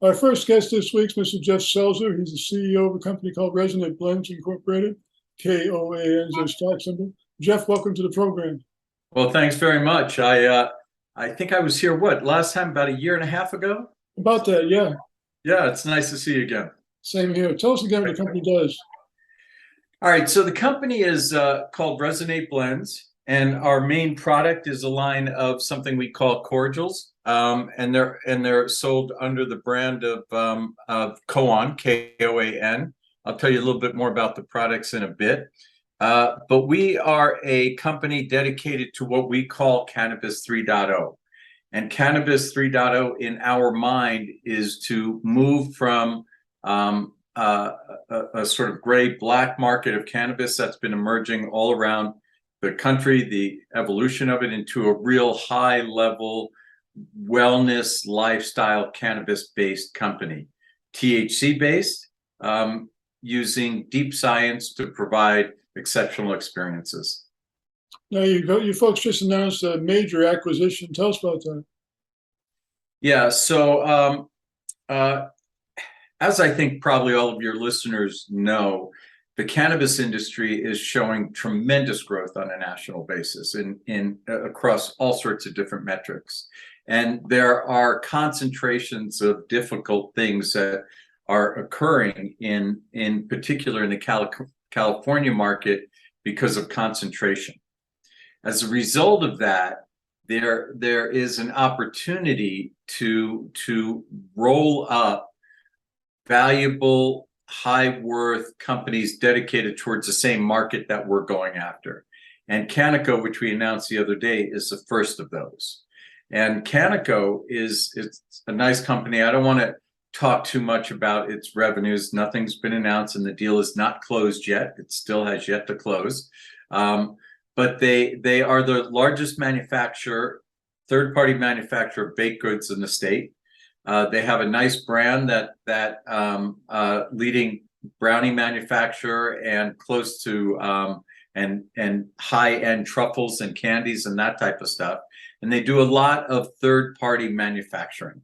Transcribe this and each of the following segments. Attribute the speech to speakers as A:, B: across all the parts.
A: Our first guest this week is Mr. Geoff Selzer. He's the CEO of a company called Resonate Blends Incorporated, KOAN is their stock symbol. Geoff, welcome to the program.
B: Well, thanks very much. I think I was here, last time, about a year and a half ago?
A: About that, yeah.
B: Yeah, it's nice to see you again.
A: Same here. Tell us again what the company does.
B: All right, so the company is called Resonate Blends, and our main product is a line of something we call cordials, and they're sold under the brand of KOAN, KOAN. I'll tell you a little bit more about the products in a bit. But we are a company dedicated to what we call Cannabis 3.0. And Cannabis 3.0 in our mind is to move from a sort of gray-black market of cannabis that's been emerging all around the country, the evolution of it, into a real high-level wellness lifestyle cannabis-based company, THC-based, using deep science to provide exceptional experiences.
A: Now, you folks just announced a major acquisition. Tell us about that.
B: Yeah, so as I think probably all of your listeners know, the cannabis industry is showing tremendous growth on a national basis in across all sorts of different metrics. And there are concentrations of difficult things that are occurring in particular in the California market because of concentration. As a result of that, there is an opportunity to roll up valuable, high worth companies dedicated towards the same market that we're going after. And Canico, which we announced the other day, is the first of those. And Canico it's a nice company. I don't want to talk too much about its revenues. Nothing's been announced and the deal is not closed yet. It still has yet to close. But they are the largest manufacturer, third-party manufacturer of baked goods in the state. They have a nice brand that leading brownie manufacturer and close to and high-end truffles and candies and that type of stuff. And they do a lot of third-party manufacturing.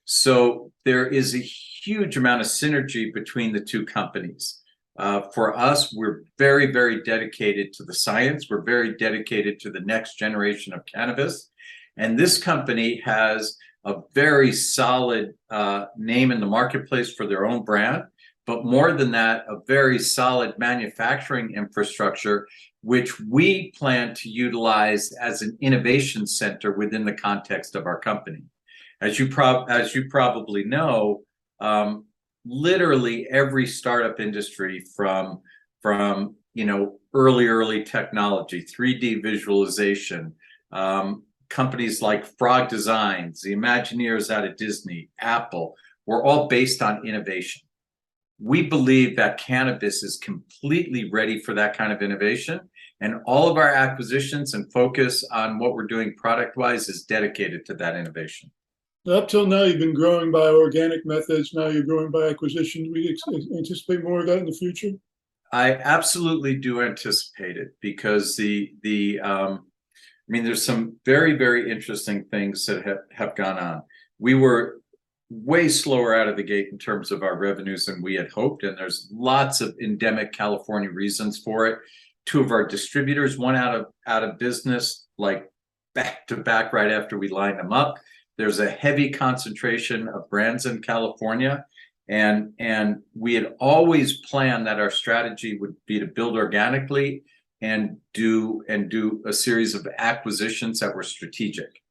B: So there is a huge amount of synergy between the two companies. For us, we're very, very dedicated to the science. We're very dedicated to the next generation of cannabis. And this company has a very solid name in the marketplace for their own brand. But more than that, a very solid manufacturing infrastructure, which we plan to utilize as an innovation center within the context of our company. As you probably know, literally every startup industry from early technology, 3D visualization, companies like Frog Designs, the Imagineers out of Disney, Apple, were all based on innovation. We believe that cannabis is completely ready for that kind of innovation, and all of our acquisitions and focus on what we're doing product-wise is dedicated to that innovation.
A: Up till now, you've been growing by organic methods. Now you're growing by acquisition. Do we anticipate more of that in the future?
B: I absolutely do anticipate it because there's some very, very interesting things that have gone on. We were way slower out of the gate in terms of our revenues than we had hoped, and there's lots of endemic California reasons for it. Two of our distributors went out of business, like back to back right after we lined them up. There's a heavy concentration of brands in California, and we had always planned that our strategy would be to build organically and do a series of acquisitions that were strategic.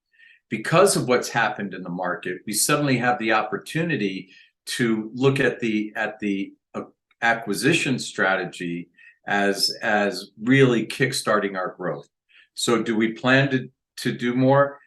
B: Because of what's happened in the market, we suddenly have the opportunity to look at the acquisition strategy as really kickstarting our growth. So do we plan to do more?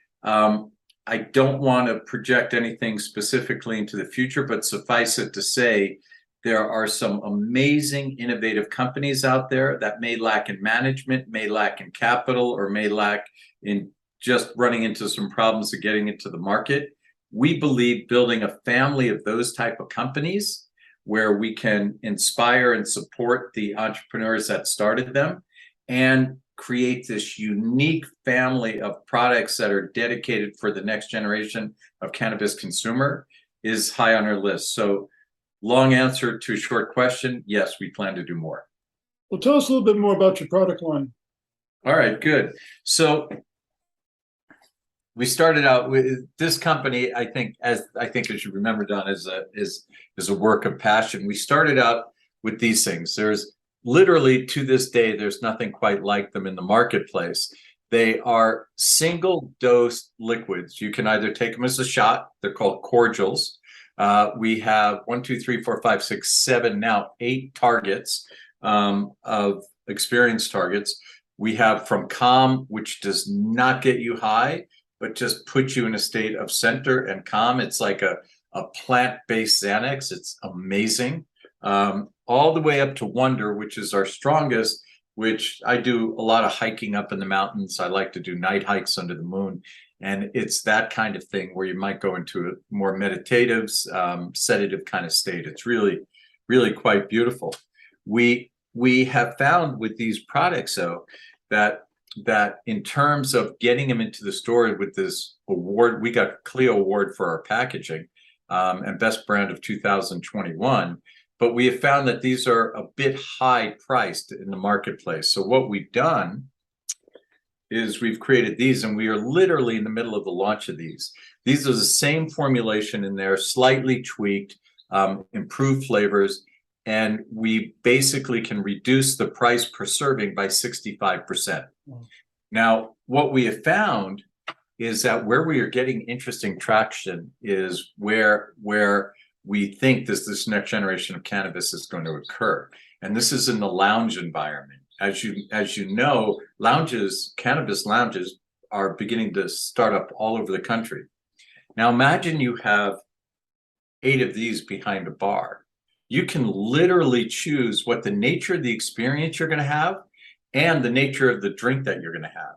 B: I don't want to project anything specifically into the future, but suffice it to say, there are some amazing, innovative companies out there that may lack in management, may lack in capital, or may lack in just running into some problems of getting into the market. We believe building a family of those type of companies where we can inspire and support the entrepreneurs that started them and create this unique family of products that are dedicated for the next generation of cannabis consumer is high on our list. So long answer to a short question, yes, we plan to do more.
A: Well, tell us a little bit more about your product line.
B: All right, good. So we started out with this company, I think as you remember, Don, is a work of passion. We started out with these things. There's literally, to this day, there's nothing quite like them in the marketplace. They are single dose liquids. You can either take them as a shot, they're called cordials. We have 1, 2, 3, 4, 5, 6, 7, now 8 targets of experienced targets. We have from calm, which does not get you high, but just puts you in a state of center and calm. It's like a plant-based Xanax. It's amazing. All the way up to Wonder, which is our strongest, which I do a lot of hiking up in the mountains. I like to do night hikes under the moon. And it's that kind of thing where you might go into a more meditative, sedative kind of state. It's really, really quite beautiful. We have found with these products, though, that in terms of getting them into the store with this award, we got Clio Award for our packaging and Best Brand of 2021. But we have found that these are a bit high priced in the marketplace. So what we've done is we've created these, and we are literally in the middle of the launch of these. These are the same formulation in there, slightly tweaked, improved flavors, and we basically can reduce the price per serving by 65%. Now, what we have found is that where we are getting interesting traction is where we think this next generation of cannabis is going to occur. And this is in the lounge environment. As you know, cannabis lounges are beginning to start up all over the country. Now imagine you have 8 of these behind a bar. You can literally choose what the nature of the experience you're going to have and the nature of the drink that you're going to have.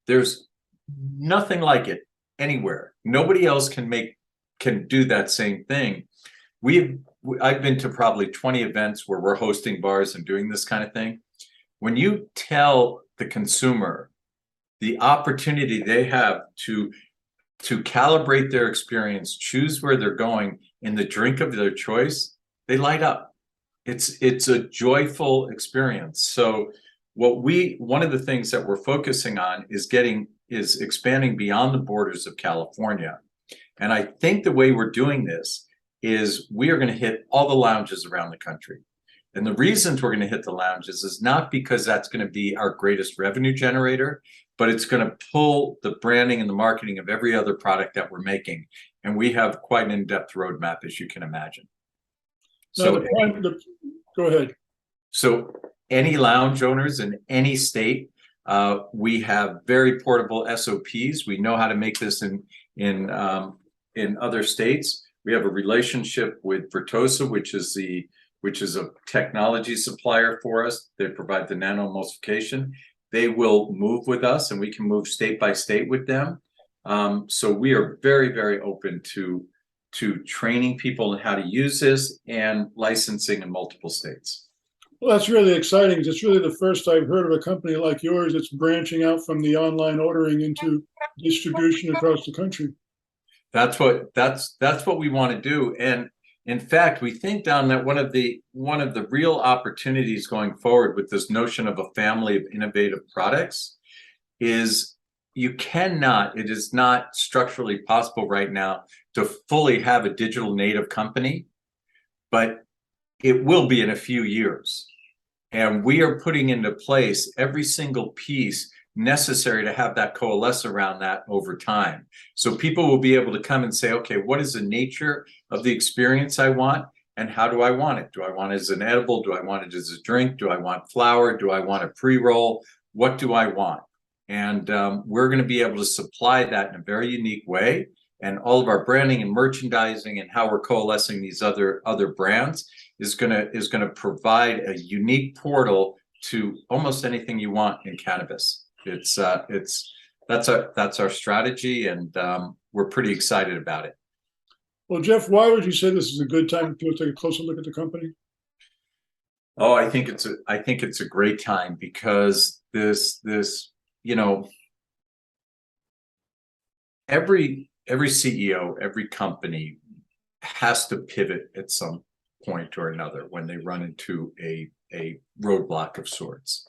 B: There's nothing like it anywhere. Nobody else can do that same thing. I've been to probably 20 events where we're hosting bars and doing this kind of thing. When you tell the consumer the opportunity they have to calibrate their experience, choose where they're going in the drink of their choice, they light up. It's a joyful experience. So one of the things that we're focusing on is expanding beyond the borders of California. And I think the way we're doing this is we are going to hit all the lounges around the country. And the reasons we're going to hit the lounges is not because that's going to be our greatest revenue generator, but it's going to pull the branding and the marketing of every other product that we're making. And we have quite an in-depth roadmap, as you can imagine.
A: Now, go ahead.
B: So any lounge owners in any state, we have very portable SOPs. We know how to make this in other states. We have a relationship with Vertosa, which is a technology supplier for us. They provide the nano-emulsification. They will move with us, and we can move state by state with them. So we are very, very open to training people on how to use this and licensing in multiple states.
A: Well, that's really exciting. It's really the first I've heard of a company like yours that's branching out from the online ordering into distribution across the country.
B: That's what we want to do. And in fact, we think, Don, that one of the real opportunities going forward with this notion of a family of innovative products is it is not structurally possible right now to fully have a digital native company, but it will be in a few years. And we are putting into place every single piece necessary to have that coalesce around that over time. So people will be able to come and say, okay, what is the nature of the experience I want? And how do I want it? Do I want it as an edible? Do I want it as a drink? Do I want flower? Do I want a pre-roll? What do I want? And we're going to be able to supply that in a very unique way. And all of our branding and merchandising and how we're coalescing these other brands is going to provide a unique portal to almost anything you want in cannabis. That's our strategy, and we're pretty excited about it.
A: Well, Geoff, why would you say this is a good time to take a closer look at the company?
B: Oh, I think it's a great time because this every CEO, every company has to pivot at some point or another when they run into a roadblock of sorts.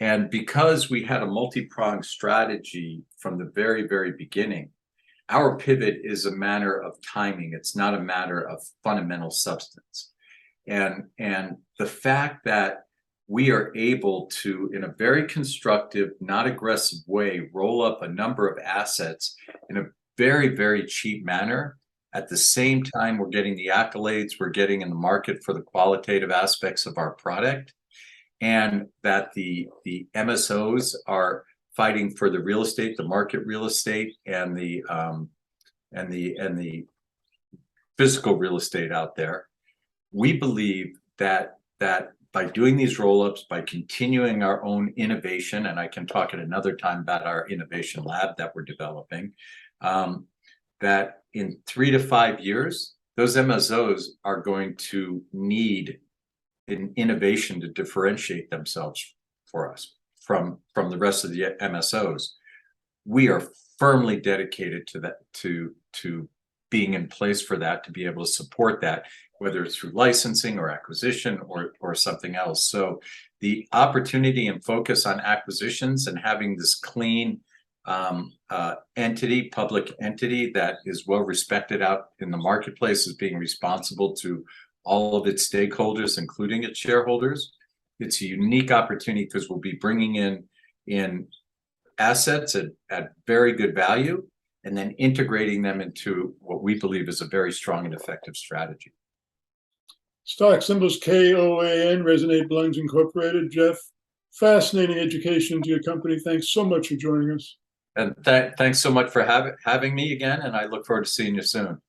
B: And because we had a multi-pronged strategy from the very, very beginning, our pivot is a matter of timing. It's not a matter of fundamental substance. And the fact that we are able to, in a very constructive, not aggressive way, roll up a number of assets in a very, very cheap manner. At the same time, we're getting the accolades we're getting in the market for the qualitative aspects of our product, and that the MSOs are fighting for the real estate, the market real estate, and the physical real estate out there. We believe that by doing these roll-ups, by continuing our own innovation, and I can talk at another time about our innovation lab that we're developing, that in 3 to 5 years, those MSOs are going to need an innovation to differentiate themselves for us from the rest of the MSOs. We are firmly dedicated to that, to being in place for that, to be able to support that, whether it's through licensing or acquisition or something else. So the opportunity and focus on acquisitions and having this clean entity, public entity that is well respected out in the marketplace as being responsible to all of its stakeholders, including its shareholders. It's a unique opportunity because we'll be bringing in assets at very good value and then integrating them into what we believe is a very strong and effective strategy.
A: Stock symbols KOAN, Resonate Blends Incorporated. Geoff, fascinating education to your company. Thanks so much for joining us.
B: And thanks so much for having me again, and I look forward to seeing you soon.